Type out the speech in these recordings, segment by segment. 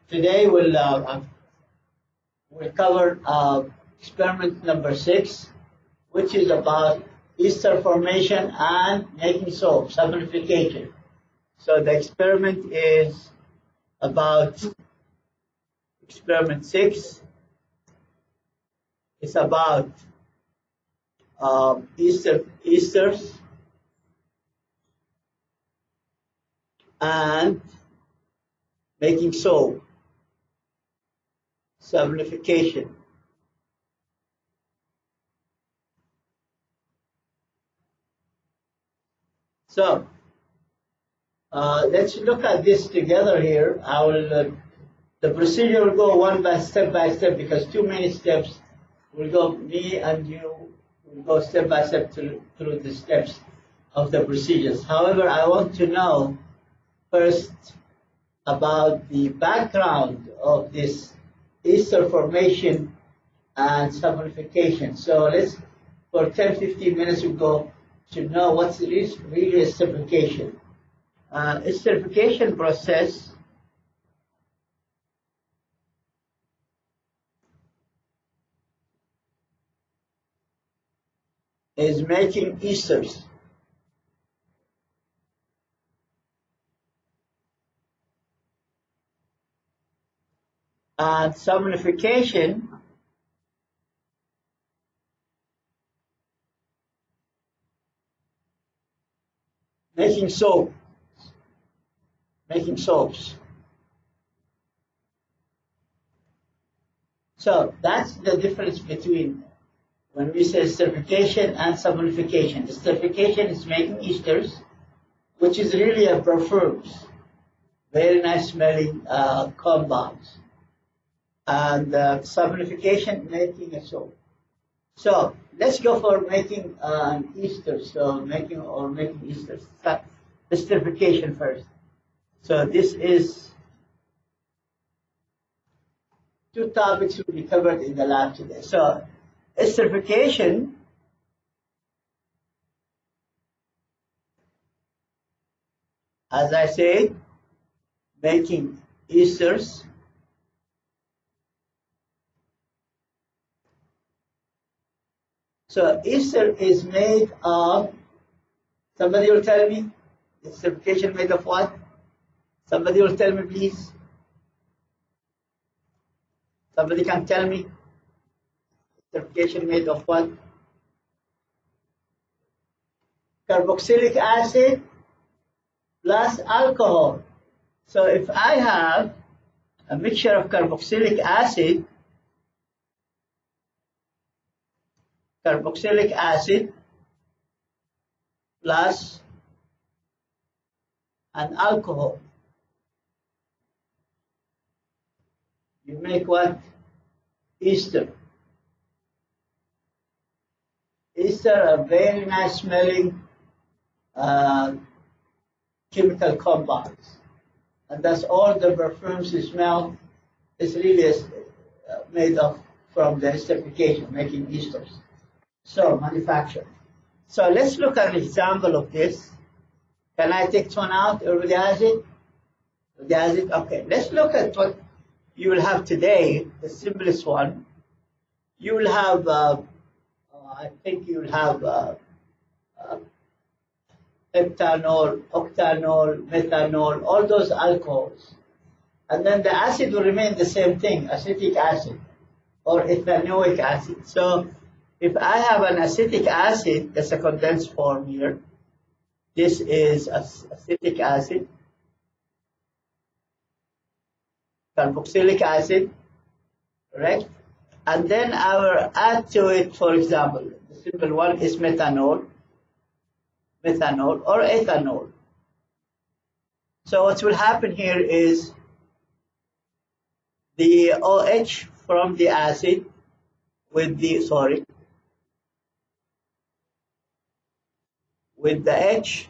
Today we'll cover experiment number 6, which is about ester formation and making soap, saponification. So the experiment is about experiment 6. It's about esters and making soap, saponification. So let's look at this together here. I will the procedure will go one by step because too many steps. We'll go, me and you will go step by step through the steps of the procedures. However, I want to know first about the background of this ester formation and saponification. So let's, for 10-15 minutes, we'll go to know what's really esterification. Esterification process is making esters. And saponification making soap, making soaps. So that's the difference between when we say esterification and saponification. Esterification is making esters, which is really a perfumes, very nice smelling compounds. And saponification, making a soap. So let's go for making an ester. So making esters. Esterification first. So this is 2 topics will be covered in the lab today. So esterification as I said, making esters. So ester is made of, somebody will tell me, esterification made of what? Somebody will tell me, please. Somebody can tell me, esterification made of what? Carboxylic acid plus alcohol. So if I have a mixture of carboxylic acid plus an alcohol, you make what? Ester. Ester are very nice smelling chemical compounds, and that's all the perfumes you smell is really made of from the esterification, making esters. So manufacture. So let's look at an example of this. Can I take one out? Everybody has it? Everybody has it? Okay. Let's look at what you will have today, the simplest one. You will have, I think you will have heptanol, octanol, methanol, all those alcohols. And then the acid will remain the same thing, acetic acid or ethanoic acid. So if I have an acetic acid, that's a condensed form here. This is acetic acid, carboxylic acid, correct? And then I will add to it, for example, the simple one is methanol or ethanol. So what will happen here is the OH from the acid with the, with the H,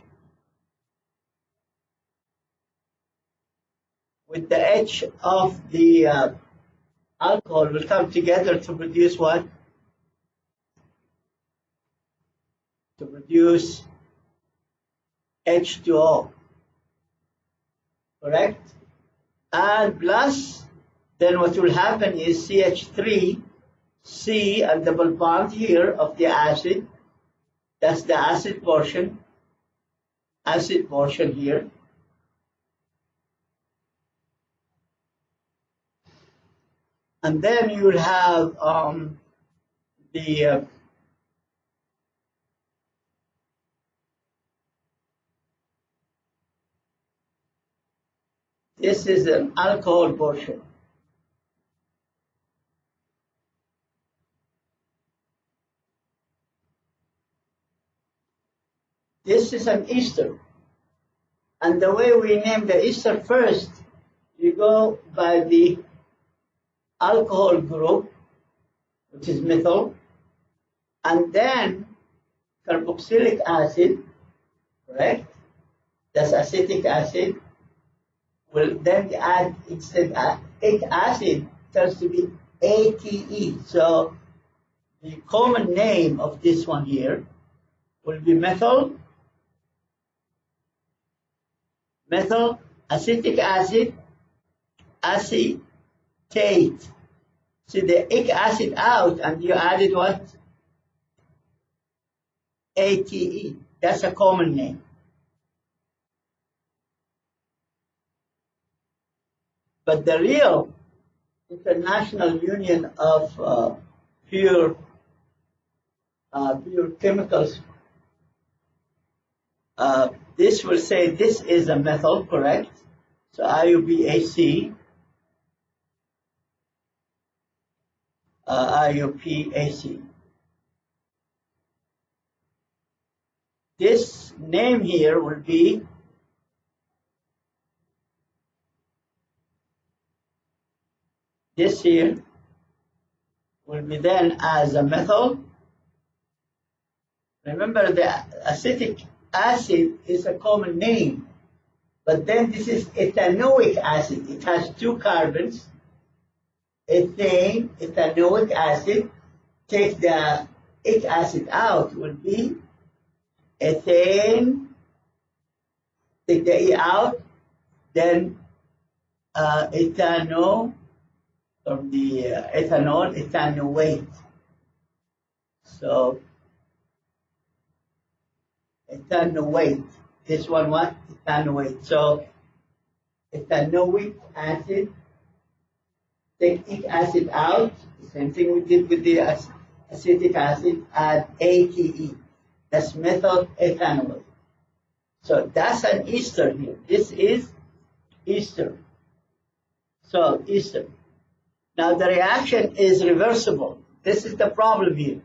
with the H of the alcohol will come together to produce what? To produce H2O, correct? and plus, then what will happen is CH3, C, and double bond here of the acid. That's the acid portion here. And then you will have this is an alcohol portion. This is an ester. And the way we name the ester first, you go by the alcohol group, which is methyl, and then carboxylic acid, correct? That's acetic acid. Well, then you add, instead ate acid, turns to be ATE. So the common name of this one here will be methyl acetic acid, acetate. See the ic acid out, and you added what? ATE. That's a common name. But the real International Union of pure chemicals, this will say this is a methyl, correct? So IUPAC, IUPAC. This name here will be this here will be then as a methyl. Remember, the acetic acid is a common name, but then this is ethanoic acid. It has two carbons, ethane, ethanoic acid. Take the ic acid out, will be ethane, take the E out, then ethano, from the ethanol, ethanoate. So ethanoate. This one what? Ethanoate. So ethanoic acid, take ic acid out, the same thing we did with the acetic acid, add ATE. That's methyl ethanoate. So that's an ester here. This is ester. So ester. Now the reaction is reversible. This is the problem here.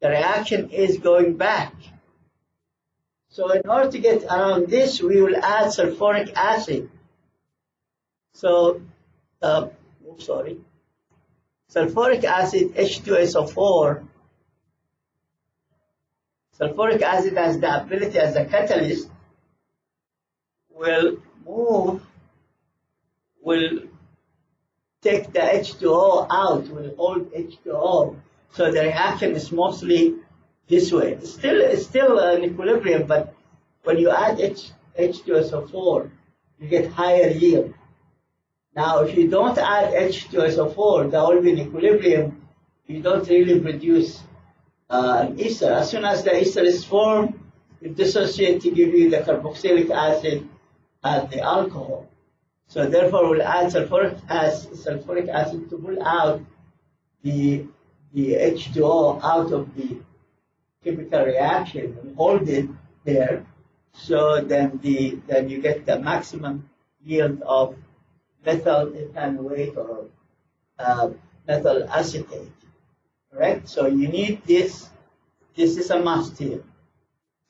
The reaction is going back. So in order to get around this, we will add sulfuric acid. So, sulfuric acid, H2SO4. Sulfuric acid has the ability as a catalyst, will take the H2O out, will hold H2O. So the reaction is mostly this way. It's still an equilibrium, but when you add H2SO4, you get higher yield. Now, if you don't add H2SO4, that will be in equilibrium. You don't really produce an ester. As soon as the ester is formed, it dissociates to give you the carboxylic acid and the alcohol. So therefore, we'll add sulfuric acid to pull out the H2O out of the chemical reaction and hold it there. So then you get the maximum yield of methyl ethanoate or methyl acetate. Correct? So you need this. This is a must here.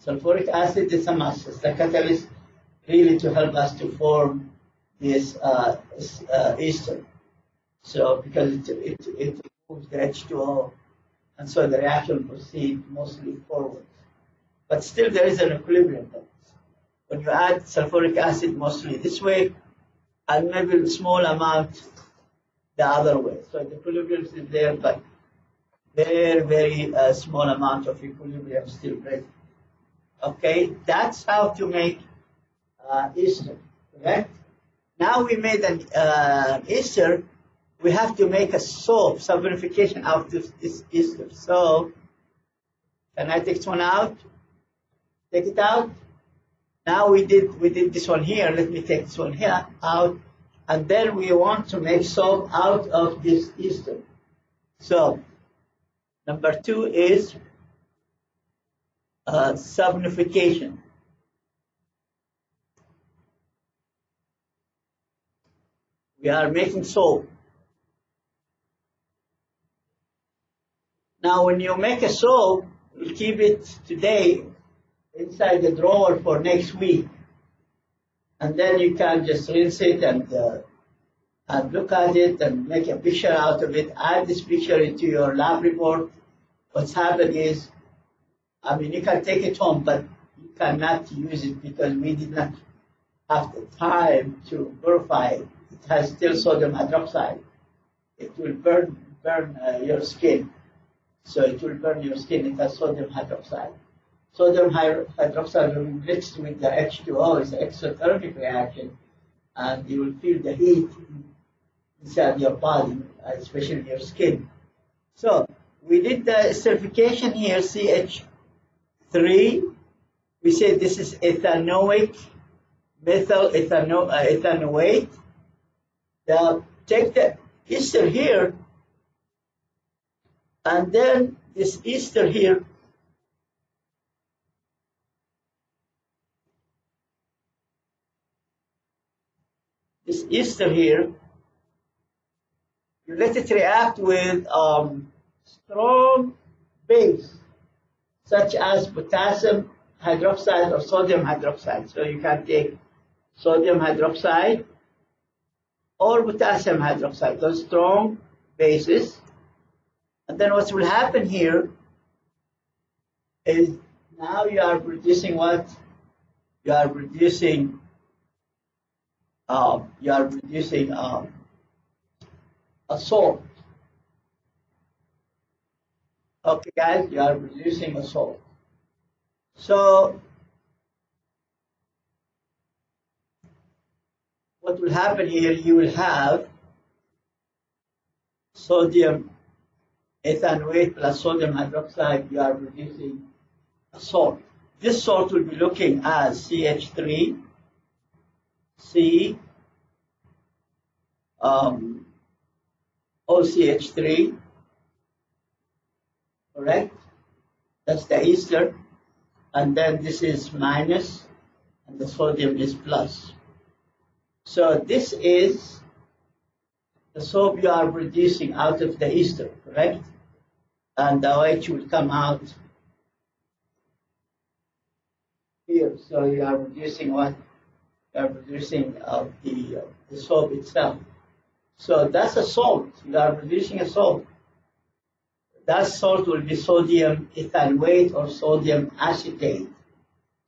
Sulfuric acid is a must. It's the catalyst really to help us to form this ester. So because it removes the H2O, and so the reaction proceeds mostly forward. But still there is an equilibrium. When you add sulfuric acid mostly this way, and maybe a small amount the other way. So the equilibrium is there, but very, very small amount of equilibrium still present. Okay, that's how to make ester, correct? Now we made an ester. We have to make a soap, saponification out of this ester. So can I take this one out? Take it out. Now we did this one here. Let me take this one here out, and then we want to make soap out of this ester. So number 2 is saponification. We are making soap. Now, when you make a soap, you keep it today inside the drawer for next week, and then you can just rinse it and look at it and make a picture out of it. Add this picture into your lab report. What's happened is, I mean, you can take it home, but you cannot use it because we did not have the time to purify it. It has still sodium hydroxide. It will burn your skin. So it will burn your skin. It has sodium hydroxide. Sodium hydroxide will be mixed with the H2O. It's an exothermic reaction, and you will feel the heat inside your body, especially your skin. So we did the esterification here, CH3. We say this is ethanoic methyl ethanoate. Take the ester here, and then this ester here, you let it react with strong base, such as potassium hydroxide or sodium hydroxide. So you can take sodium hydroxide or potassium hydroxide, those strong bases. And then what will happen here is now you are producing what? You are producing a salt. Okay, guys, you are producing a salt. So what will happen here, you will have sodium ethanoate plus sodium hydroxide. You are producing a salt. This salt will be looking as CH3, C, OCH3, correct? That's the ester. And then this is minus, and the sodium is plus. So this is the soap you are producing out of the ester, correct? And the OH will come out here. So you are producing what? You are producing the soap itself. So that's a salt. You are producing a salt. That salt will be sodium ethanoate or sodium acetate.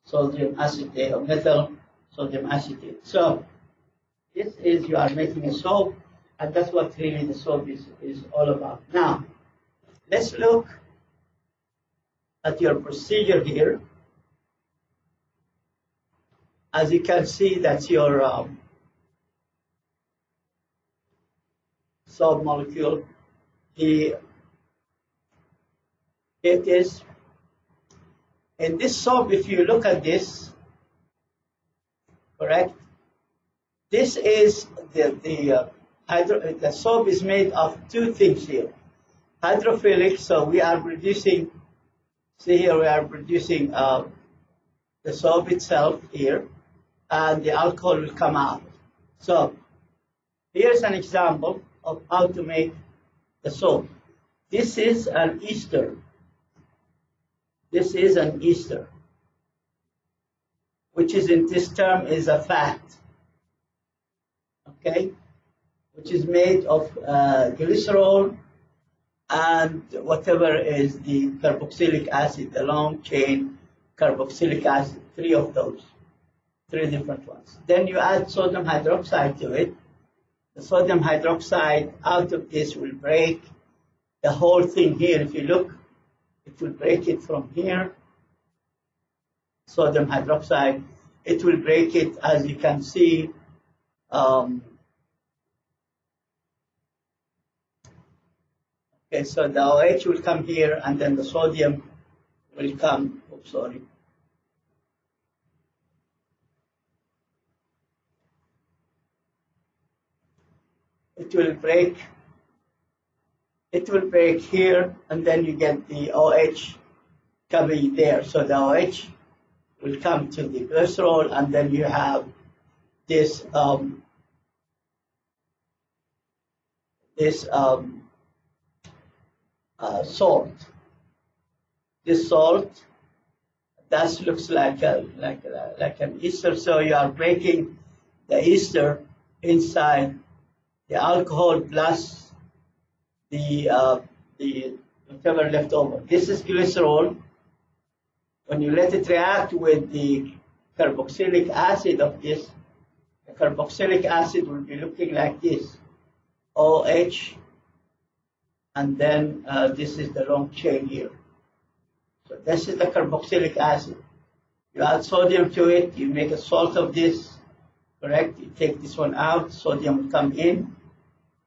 Sodium acetate or methyl sodium acetate. So this is, you are making a soap, and that's what really the soap is all about. Now, let's look at your procedure here. As you can see, that's your soap molecule. It is in this soap. If you look at this, correct? This is the soap is made of two things here. Hydrophilic, so we are producing. See here, we are producing the soap itself here, and the alcohol will come out. So here's an example of how to make the soap. This is an ester. This is an ester, which is in this term is a fat, okay, which is made of glycerol and whatever is the carboxylic acid, the long chain carboxylic acid, three of those, three different ones. Then you add sodium hydroxide to it. The sodium hydroxide out of this will break the whole thing here. If you look, it will break it from here, sodium hydroxide. It will break it, as you can see, Um, okay, so the OH will come here, and then the sodium will come. Oops, sorry. It will break. It will break here, and then you get the OH coming there. So the OH will come to the glycerol, and then you have this salt. This salt that looks like an ester. So you are breaking the ester inside the alcohol plus the whatever left over. This is glycerol. When you let it react with the carboxylic acid of this, the carboxylic acid will be looking like this, OH, and then this is the long chain here. So this is the carboxylic acid. You add sodium to it, you make a salt of this, correct? You take this one out, sodium will come in,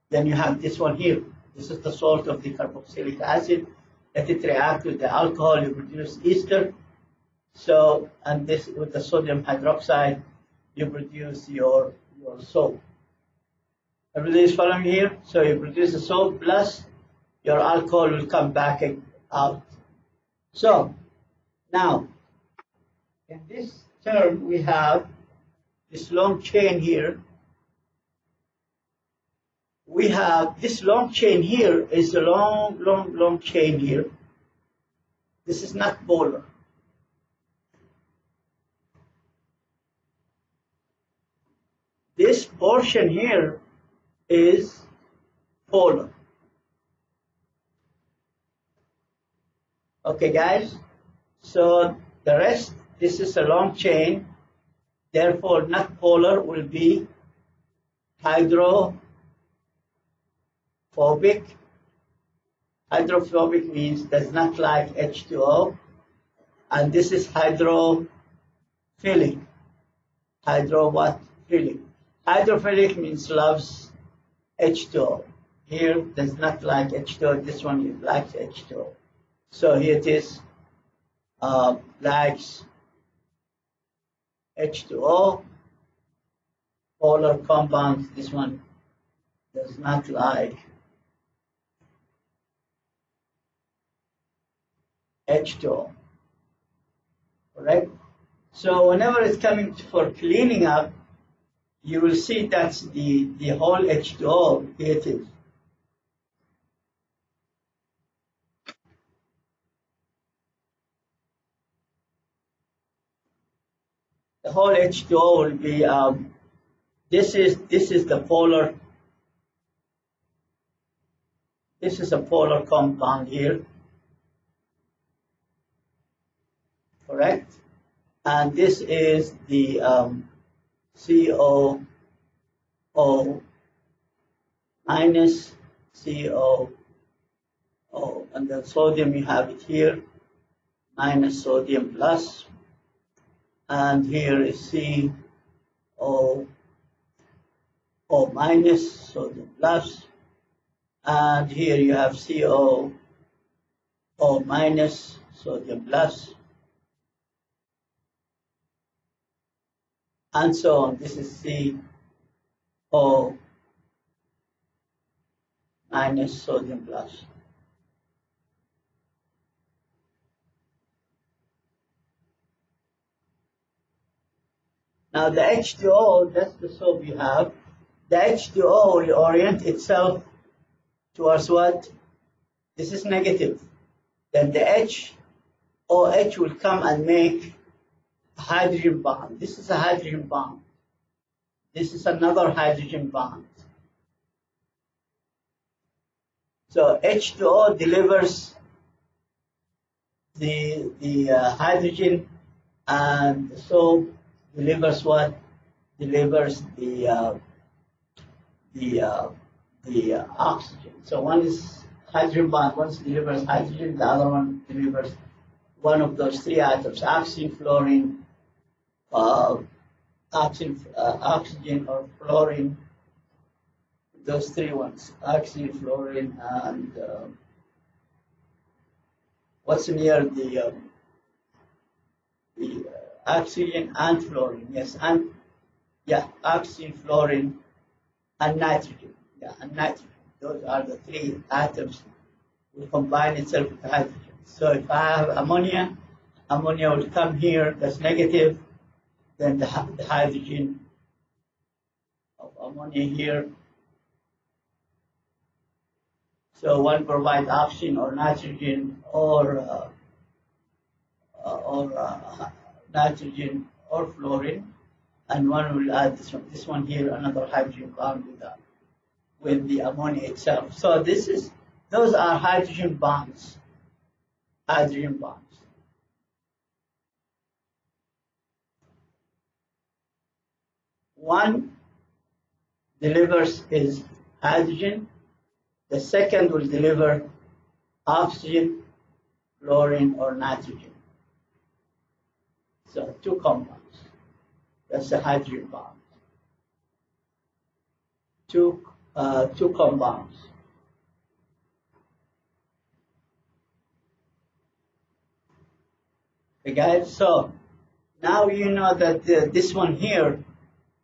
then you have this one here. This is the salt of the carboxylic acid. Let it react with the alcohol, you produce ester. So, and this with the sodium hydroxide, you produce your soap. Everybody is following here? So you produce a soap plus your alcohol will come back out. So, now, in this term, we have this long chain here. We have this long chain here is a long chain here. This is not polar. This portion here is polar. Okay, guys? So the rest, this is a long chain. Therefore, not polar will be hydrophobic. Hydrophobic means does not like H2O. And this is hydrophilic. Hydro what? Philic. Hydrophilic means loves H2O. Here does not like H2O. This one likes H2O. So here it is, likes H2O, polar compounds. This one does not like H2O, correct? So whenever it's coming for cleaning up, you will see that's the whole H2O, here it is. The whole H2O will be, this is the polar, this is a polar compound here, correct? And this is the COO minus COO, and then sodium you have it here, minus sodium plus, and here is COO minus sodium plus, and here you have COO minus sodium plus, and so on. This is CO minus sodium plus. Now the H2O, that's the soap you have. The H2O will orient itself towards what? This is negative. Then the OH will come and make a hydrogen bond. This is a hydrogen bond. This is another hydrogen bond. So H2O delivers the hydrogen, and the soap delivers what? Delivers the oxygen. So one is hydrogen bond, one delivers hydrogen, the other one delivers one of those three atoms, oxygen, fluorine, oxygen or fluorine. Those three ones: oxygen, fluorine, and what's near the oxygen and fluorine. Yes, and yeah, oxygen, fluorine, and nitrogen. Yeah, and nitrogen. Those are the three atoms will combine itself with hydrogen. So if I have ammonia, ammonia will come here, that's negative, then the hydrogen of ammonia here. So one provides oxygen or nitrogen or nitrogen or fluorine, and one will add this one here, another hydrogen bond with the ammonia itself. So those are hydrogen bonds. Hydrogen bonds. One delivers is hydrogen. The second will deliver oxygen, fluorine, or nitrogen. So two compounds. That's the hydrogen bond. Two compounds. Okay, guys. So now you know that this one here,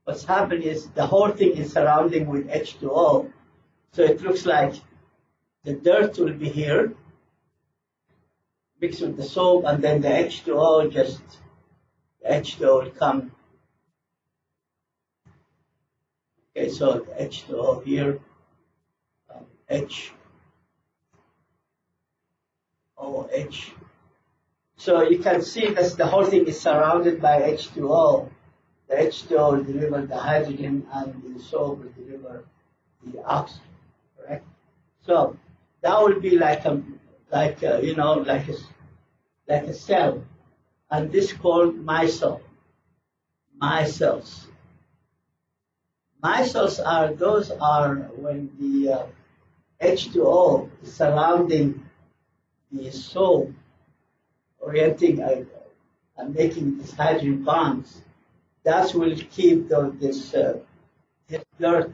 what's happening is the whole thing is surrounding with H2O. So it looks like the dirt will be here, mixed with the soap, and then the H2O will come. Okay, so the H2O here, HOH. So you can see that the whole thing is surrounded by H2O. The H2O will deliver the hydrogen, and the soap will deliver the oxygen. Correct? So that will be like a cell, and this is called micelle. Micelles. Micelles are when the H2O is surrounding the soap, orienting and making these hydrogen bonds. That will keep this dirt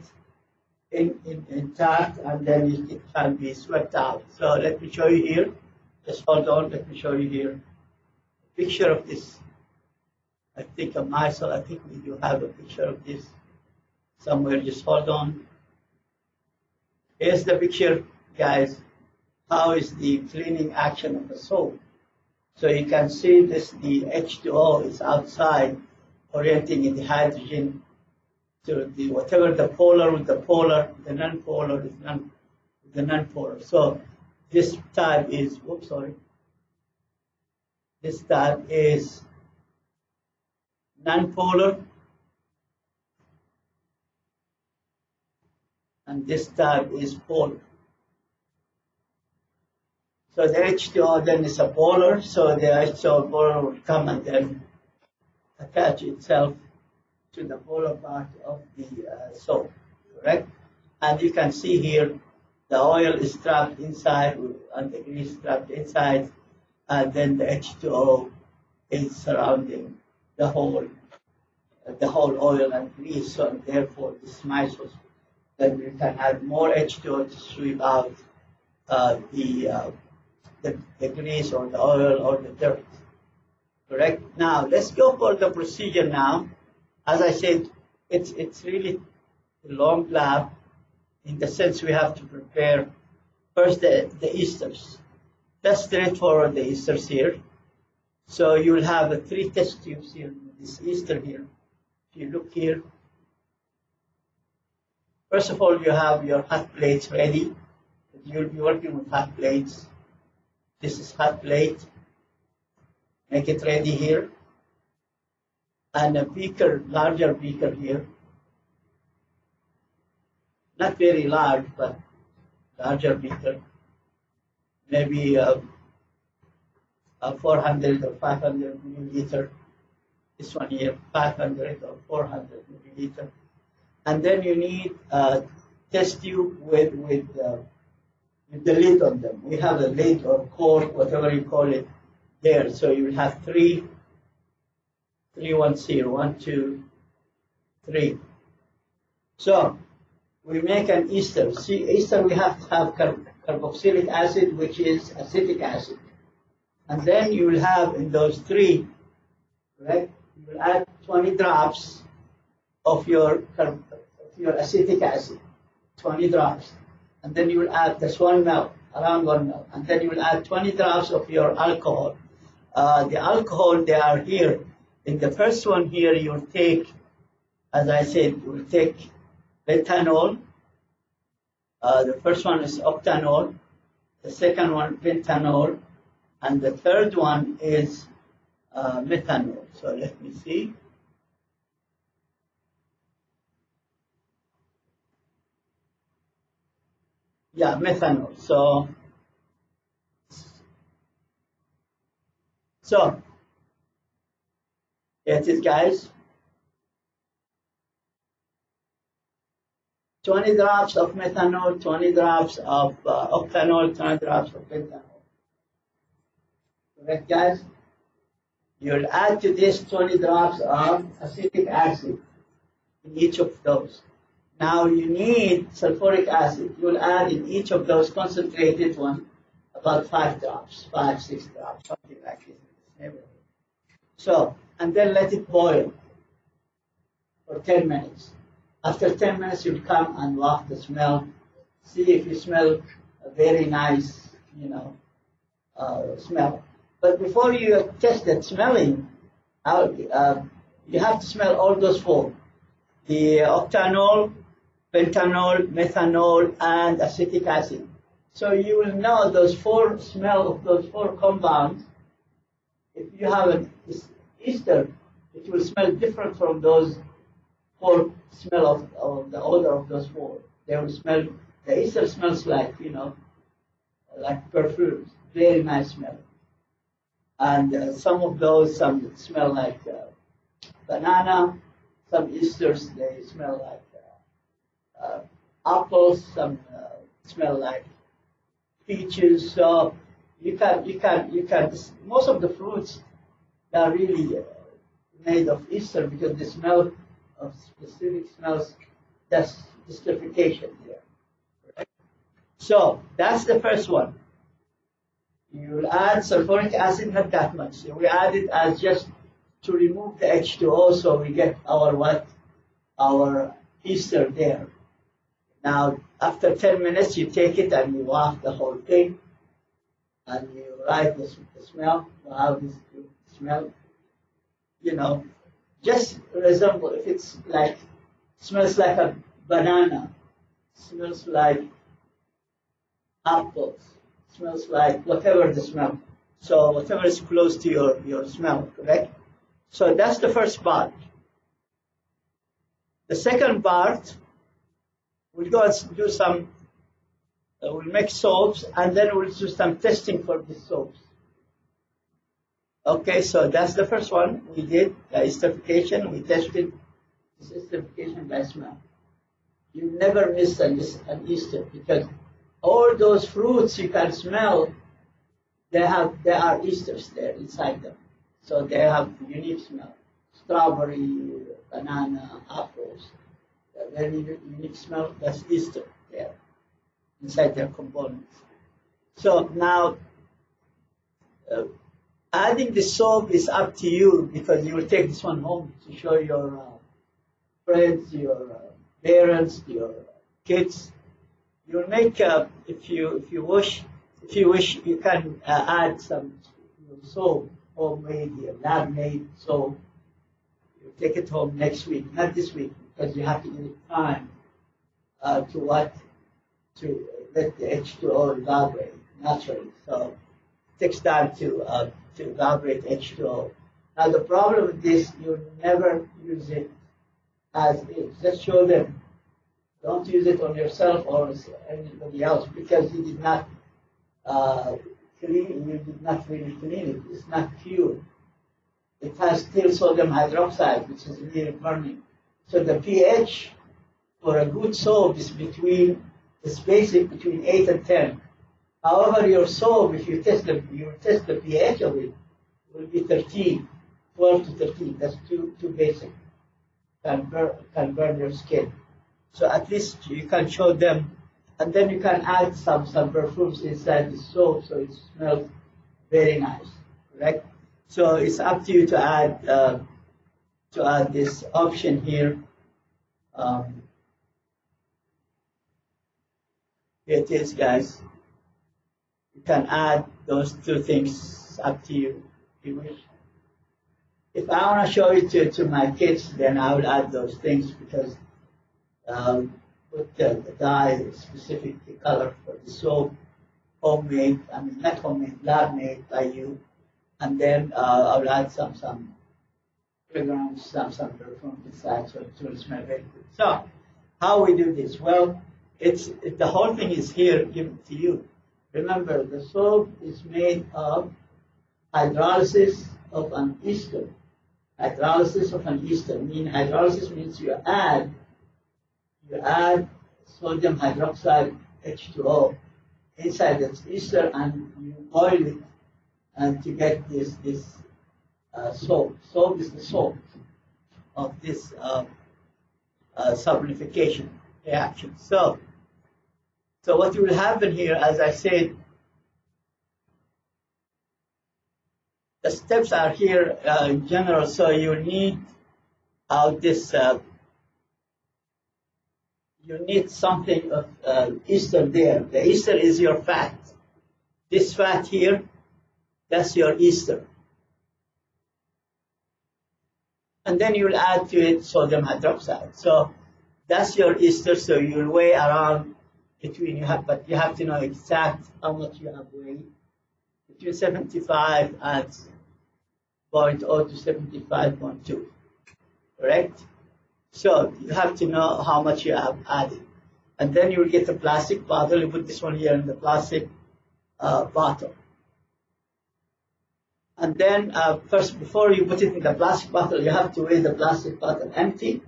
intact, and then it can be swept out. So let me show you here. Just hold on. Let me show you here a picture of this. I think a micelle. I think we do have a picture of this somewhere. Just hold on. Here's the picture, guys. How is the cleaning action of the soap? So you can see this. The H2O is outside, orienting in the hydrogen to the whatever the polar with the polar, the non-polar is the non-polar. So this type is, this type is non-polar, and this type is polar. So the H2O then is a polar, so the H2O polar will come and then attach itself to the polar part of the soap, correct? And you can see here the oil is trapped inside and the grease trapped inside, and then the H2O is surrounding the whole oil and grease. So therefore, this micelles, then we can add more H2O to sweep out the grease or the oil or the dirt. Correct? Now let's go for the procedure now. As I said, it's really a long lab in the sense we have to prepare first the esters. That's straightforward, the esters here. So you'll have 3 test tubes here, this ester here. If you look here, first of all, you have your hot plates ready. You'll be working with hot plates. This is hot plate. Make it ready here. And a beaker, larger beaker here. Not very large, but larger beaker. Maybe a 400 or 500 milliliter. This one here, 500 or 400 milliliter. And then you need a test tube with the lid on them. We have a lid or cork, whatever you call it, there. So you will have three ones here, 1, 2, 3. So we make an ester. See, ester we have to have carboxylic acid, which is acetic acid. And then you will have in those 3, right? You will add 20 drops of your acetic acid, 20 drops. And then you will add this 1 ml, around 1 ml. And then you will add 20 drops of your alcohol. The alcohol, they are here. In the first one here, you will take, as I said, you will take pentanol. The first one is octanol. The second one, pentanol. And the third one is methanol. So let me see. Yeah, methanol. So here it is, guys. 20 drops of methanol, 20 drops of octanol, 20 drops of pentanol. Correct, guys? You'll add to this 20 drops of acetic acid in each of those. Now you need sulfuric acid. You'll add in each of those concentrated one about 5 drops, 5, 6 drops, something like this in this neighborhood. So, and then let it boil for 10 minutes. After 10 minutes, you'll come and waft the smell. See if you smell a very nice, smell. But before you test that smelling, you have to smell all those 4. The octanol, pentanol, methanol, and acetic acid. So you will know those 4 smell of those 4 compounds. If you have an ester, it will smell different from those 4 smell of the odor of those 4. They will smell, the ester smells like, like perfumes, very nice smell. And some of those, some smell like banana, some esters, they smell like apples, some smell like peaches. So you can, most of the fruits are really made of ester because the smell of specific smells, that's esterification there. Right? So that's the first one. You will add sulfuric acid, not that much. So we add it as just to remove the H2O, so we get our ester there. Now, after 10 minutes, you take it and you waft the whole thing, and you write the smell, how this smell, just resemble, if it's like, smells like a banana, smells like apples, smells like whatever the smell. So whatever is close to your smell, correct? So that's the first part. The second part, we'll go and do some, we'll make soaps, and then we'll do some testing for the soaps. Okay, so that's the first one. We did the esterification. We tested this esterification by smell. You never miss an ester because all those fruits you can smell, there are esters there inside them. So they have unique smell. Strawberry, banana, apples, very unique smell. That's ester there inside their components. So now, adding the soap is up to you because you will take this one home to show your friends, your parents, your kids. You will make if you wish, you can add some soap, homemade, lab-made soap. You take it home next week, not this week, because you have to give it time to let the H2O evaporate naturally. So it takes time to evaporate H2O. Now the problem with this, you never use it as is. Just show them. Don't use it on yourself or anybody else because you did not you did not really clean it. It's not pure. It has still sodium hydroxide, which is really burning. So the pH for a good soap is between 8 and 10. However, your soap, if you test the pH of it, will be 13, 12 to 13. That's too basic. can burn your skin. So at least you can show them, and then you can add some perfumes inside the soap so it smells very nice, correct? So it's up to you to add this option here. Here it is, guys. You can add those two things, up to you if you wish. If I want to show it to my kids, then I will add those things because with the dye, specific color for the soap, homemade, I mean not homemade, lab made by you, and then I'll add some fragrance, some perfume inside, so it will smell very good. So how we do this? Well, the whole thing is here given to you. Remember, the soap is made of hydrolysis of an ester. Hydrolysis of an ester means hydrolysis means you add sodium hydroxide H2O inside the ester and you boil it and to get this soap. Soap is the salt of this saponification reaction. So what will happen here, as I said, the steps are here in general. So you need this. You need something of ester there. The ester is your fat. This fat here, that's your ester. And then you'll add to it sodium hydroxide. So that's your ester. So you'll weigh around between but you have to know exact how much you have weighed. Between 75 and 0.0 to 75.2. Correct? So you have to know how much you have added. And then you will get a plastic bottle. You put this one here in the plastic bottle. And then first, before you put it in the plastic bottle, you have to weigh the plastic bottle empty.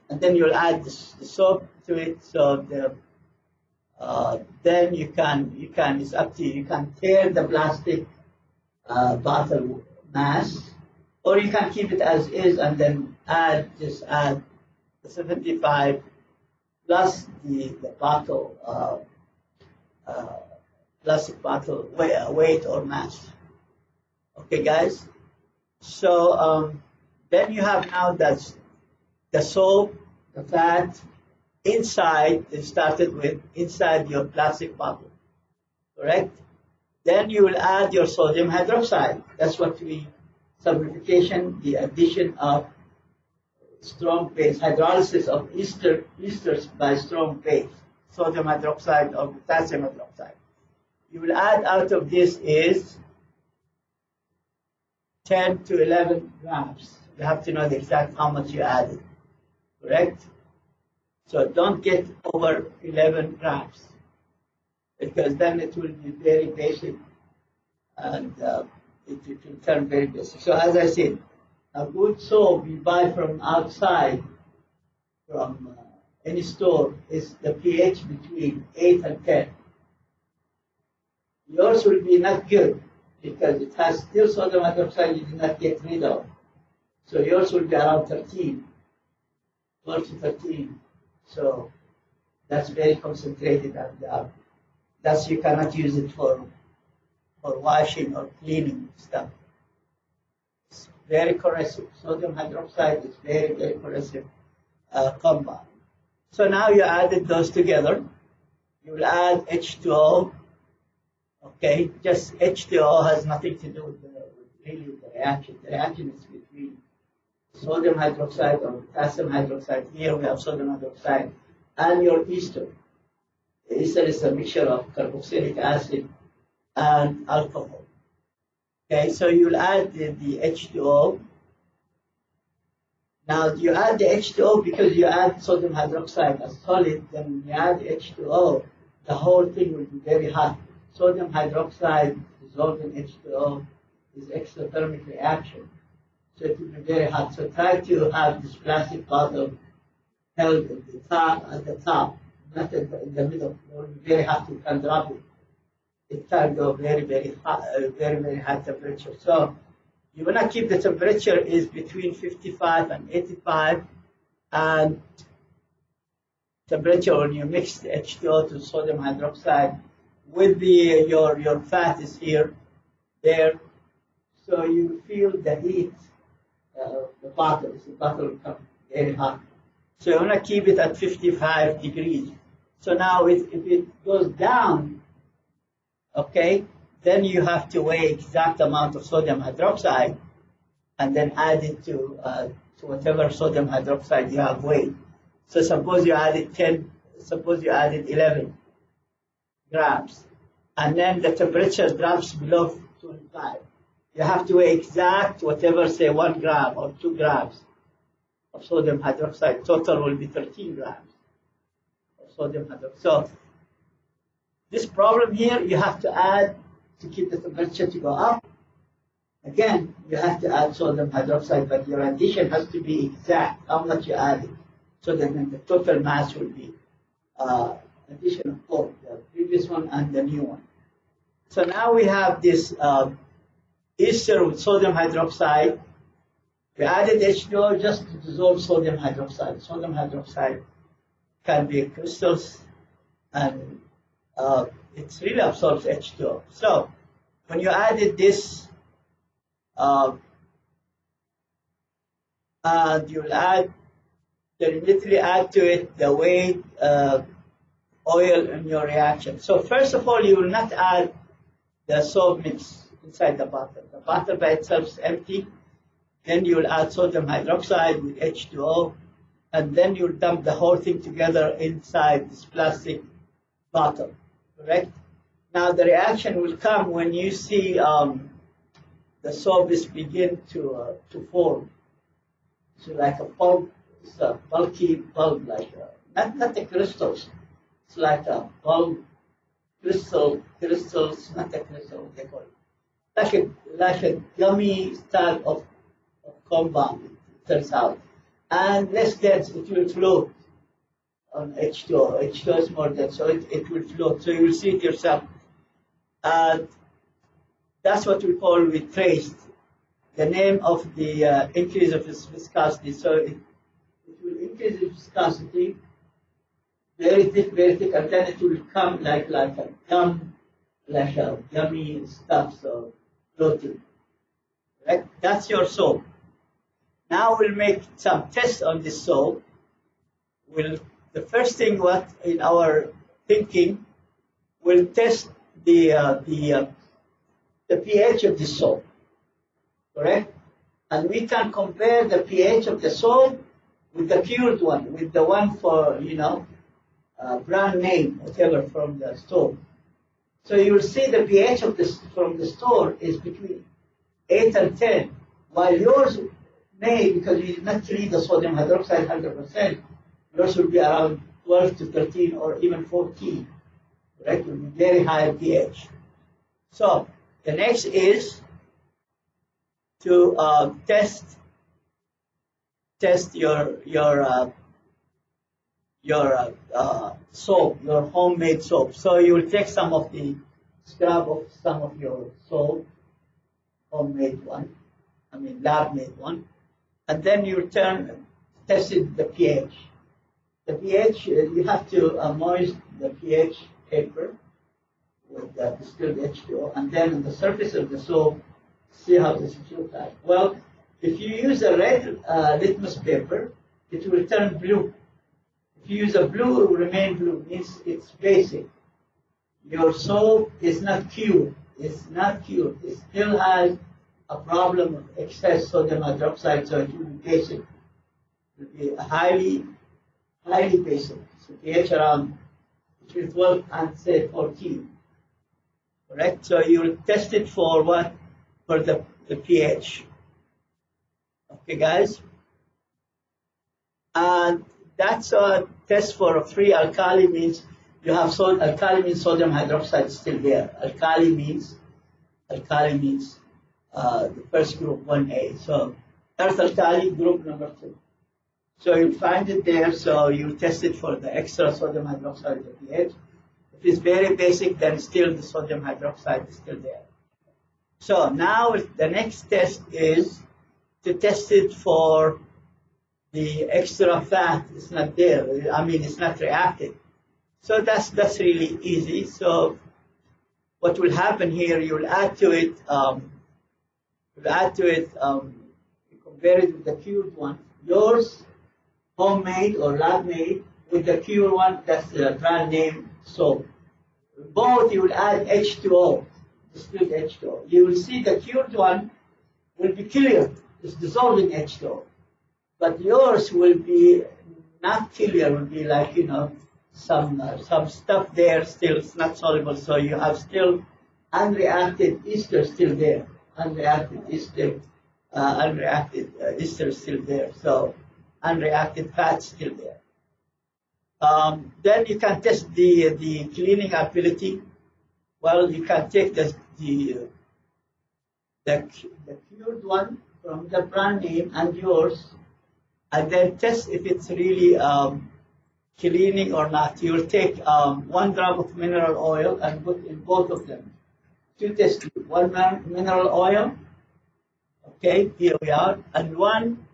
And then you'll add the soap to it. So then you can, it's up to you. You can tear the plastic bottle mass, or you can keep it as is and then just add the 75 plus the bottle, plastic bottle weight or mass. Okay, guys. So then you have now the soap, the fat inside. It started with inside your plastic bottle, correct? Then you will add your sodium hydroxide. That's what we saponification, the addition of strong base, hydrolysis of esters by strong base, sodium hydroxide or potassium hydroxide. You will add out of this is 10 to 11 grams. You have to know the exact how much you added, correct? So don't get over 11 grams because then it will be very basic and it will turn very basic. So as I said, a good soap you buy from outside, from any store, is the pH between 8 and 10. Yours will be not good because it has still sodium hydroxide you did not get rid of. So yours will be around 13, 12 to 13. So that's very concentrated and that's you cannot use it for washing or cleaning stuff. It's very corrosive. Sodium hydroxide is very, very corrosive compound. So now you added those together. You will add H2O. Okay, just H2O has nothing to do with really the reaction. The reaction is between sodium hydroxide or potassium hydroxide. Here we have sodium hydroxide and your ester. The ester is a mixture of carboxylic acid and alcohol. Okay, so you'll add the H2O. Now you add the H2O because you add sodium hydroxide as solid, then when you add H2O, the whole thing will be very hot. Sodium hydroxide dissolved in H2O is exothermic reaction, so it will be very hot. So try to have this plastic bottle held at the top, not in the middle. It will be very hot. You can drop it. It can go very, very hot, very, very high temperature. So you want to keep the temperature is between 55 and 85 and temperature when you mix the H2O to sodium hydroxide with your fat is here, there, so you feel the heat, the bottle will come very hot. So you want to keep it at 55 degrees. So now if it goes down, okay, then you have to weigh exact amount of sodium hydroxide and then add it to whatever sodium hydroxide you have weighed. So suppose you added 11 grams, and then the temperature drops below 25. You have to weigh exact whatever, say 1 gram or 2 grams of sodium hydroxide. Total will be 13 grams of sodium hydroxide. So this problem here, you have to add to keep the temperature to go up. Again, you have to add sodium hydroxide, but your addition has to be exact, how much you added, so that then the total mass will be addition of both, the previous one and the new one. So now we have this ester with sodium hydroxide. We added H2O just to dissolve sodium hydroxide. Sodium hydroxide can be crystals, and it really absorbs H2O. So when you added this, and you'll immediately add to it the weighed oil in your reaction. So first of all, you will not add the soap mix inside the bottle. The bottle by itself is empty. Then you will add sodium hydroxide with H2O, and then you'll dump the whole thing together inside this plastic bottle, correct? Now the reaction will come when you see the soap is begin to form. So like a pulp, it's a bulky pulp, like not the crystals. It's like a pulp, crystals, not a crystal, what they call it. Like a gummy style of compound, it turns out. And less dense, it will float on H2O. H2O is more dense, so it will float. So you will see it yourself. And that's what we call, we traced the name of the increase of its viscosity. So it will increase its viscosity very thick, and then it will come like a gummy stuff, so floating. Right? That's your soap. Now we'll make some tests on this soap. The first thing, what in our thinking, we'll test the pH of the soap, correct? And we can compare the pH of the soap with the cured one, with the one for, brand name, whatever, from the store. So you will see the pH of this from the store is between 8 and 10, while yours may, because you did not treat the sodium hydroxide 100%, yours will be around 12 to 13 or even 14, correct? It will be very high pH. So the next is to test your soap, your homemade soap. So you will take some of the scrub of some of your soap, homemade one, lab-made one, and then you test the pH. The pH, you have to moist the pH paper with the distilled H2O, and then on the surface of the soap, see how this looks like. Well, if you use a red litmus paper, it will turn blue. If you use a blue, it will remain blue. Means it's basic. Your soap is not cured. It's not cured. It still has a problem of excess sodium hydroxide, so it will be basic. It will be highly basic. So pH around between 12 and say 14. Correct? So you will test it for what? For the pH. Okay, guys? And that's a test for a free alkali, means you have alkali means sodium hydroxide is still there. Alkali means the first group, 1A. So earth alkali, group number 2. So you'll find it there, so you test it for the extra sodium hydroxide, the pH. If it's very basic, then still the sodium hydroxide is still there. So now the next test is to test it for the extra fat is not there. I mean, it's not reacted. So that's really easy. So what will happen here? You will add to it. You compare it with the cured one. Yours, homemade or lab made, with the cured one. That's the brand name soap. Both you will add H2O, distilled H2O. You will see the cured one will be clear. It's dissolving H2O. But yours will be not clear, will be like, some stuff there still, it's not soluble, so you have still unreacted ester still there, unreacted ester still there, so unreacted fat still there. Then you can test the cleaning ability. Well, you can take the cured one from the brand name and yours, and then test if it's really cleaning or not. You'll take 1 drop of mineral oil and put in both of them. Two test tubes. 1 mineral oil, okay, here we are, and one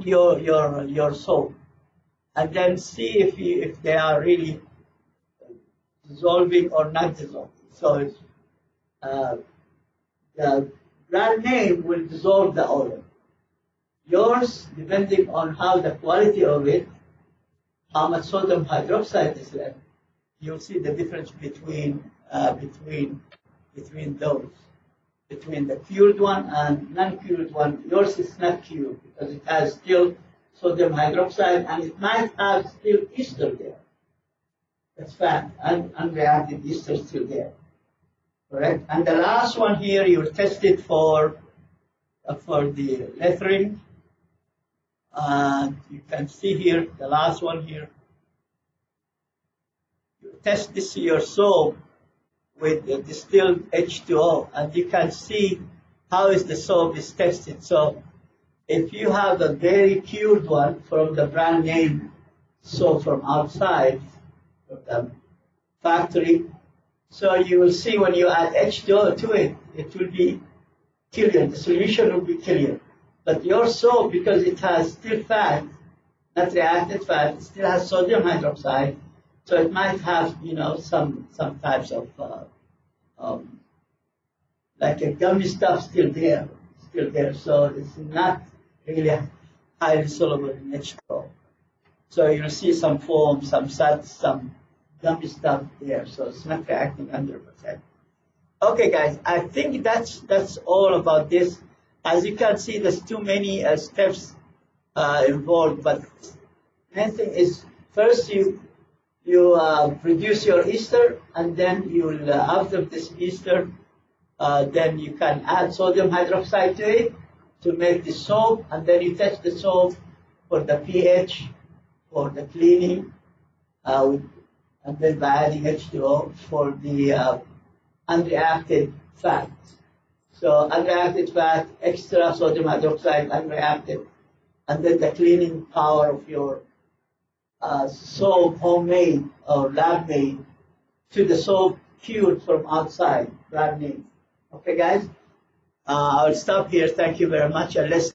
your soap, and then see if they are really dissolving or not dissolving. So it's, the brand name will dissolve the oil. Yours, depending on how the quality of it, how much sodium hydroxide is left, you'll see the difference between those, between the cured one and non-cured one. Yours is not cured because it has still sodium hydroxide and it might have still ester there. That's fat and unreacted ester still there. Correct? And the last one here, you test it for the lettering. And you can see here, the last one here. You test this your soap with the distilled H2O, and you can see how is the soap is tested. So if you have a very cured one from the brand name soap from outside of the factory, so you will see when you add H2O to it, it will be clear. The solution will be clear. But your soap, because it has still fat, not reacted fat, it still has sodium hydroxide, so it might have, some types of like a gummy stuff still there. So it's not really highly soluble in H2O. So you'll see some foam, some gummy stuff there. So it's not reacting 100%. Okay, guys, I think that's all about this. As you can see, there's too many steps involved, but the main thing is first you produce your ester, and then you'll after this ester, then you can add sodium hydroxide to it to make the soap, and then you test the soap for the pH, for the cleaning, and then by adding H2O for the unreacted fat. So unreacted fat, extra sodium hydroxide, unreacted, and then the cleaning power of your soap, homemade or lab made, to the soap cured from outside, brand name. Okay, guys, I'll stop here. Thank you very much. Unless